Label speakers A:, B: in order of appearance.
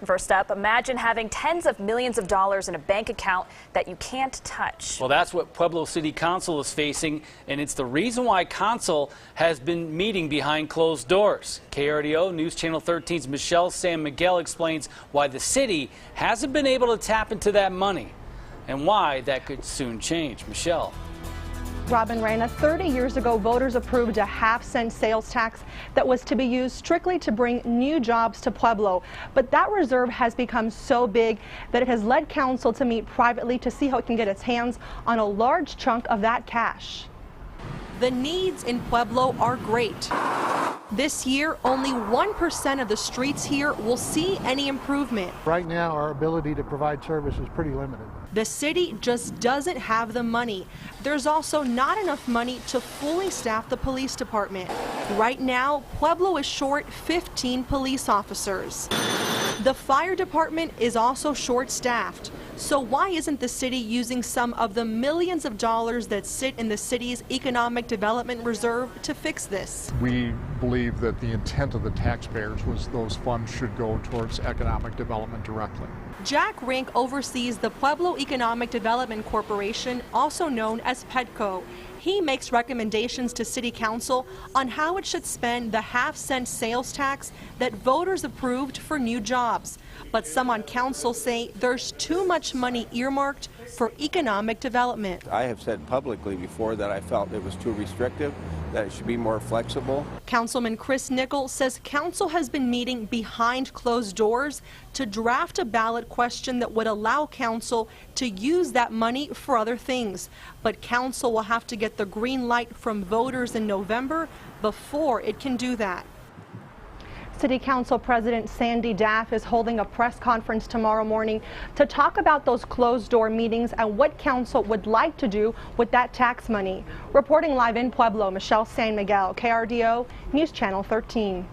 A: First up, imagine having tens of millions of dollars in a bank account that you can't touch.
B: Well, that's what Pueblo City Council is facing, and it's the reason why Council has been meeting behind closed doors. KRDO News Channel 13's Michelle San Miguel explains why the city hasn't been able to tap into that money and why that could soon change. Michelle.
C: Robin Reyna, 30 years ago, voters approved a half-cent sales tax that was to be used strictly to bring new jobs to Pueblo. But that reserve has become so big that it has led council to meet privately to see how it can get its hands on a large chunk of that cash. The needs in Pueblo are great. This year, only 1% of the streets here will see any improvement.
D: Right now, our ability to provide service is pretty limited.
C: The city just doesn't have the money. There's also not enough money to fully staff the police department. Right now, Pueblo is short 15 police officers. The fire department is also short-staffed. So why isn't the city using some of the millions of dollars that sit in the city's economic development reserve to fix this?
E: We believe that the intent of the taxpayers was those funds should go towards economic development directly.
C: Jack Rink oversees the Pueblo Economic Development Corporation, also known as PEDCO. He makes recommendations to City Council on how it should spend the half-cent sales tax that voters approved for new jobs. But some on council say there's too much money earmarked for economic development.
F: I have said publicly before that I felt it was too restrictive, that it should be more flexible.
C: Councilman Chris Nickel says council has been meeting behind closed doors to draft a ballot question that would allow council to use that money for other things. But council will have to get the green light from voters in November before it can do that. City Council President Sandy Daff is holding a press conference tomorrow morning to talk about those closed-door meetings and what council would like to do with that tax money. Reporting live in Pueblo, Michelle San Miguel, KRDO News Channel 13.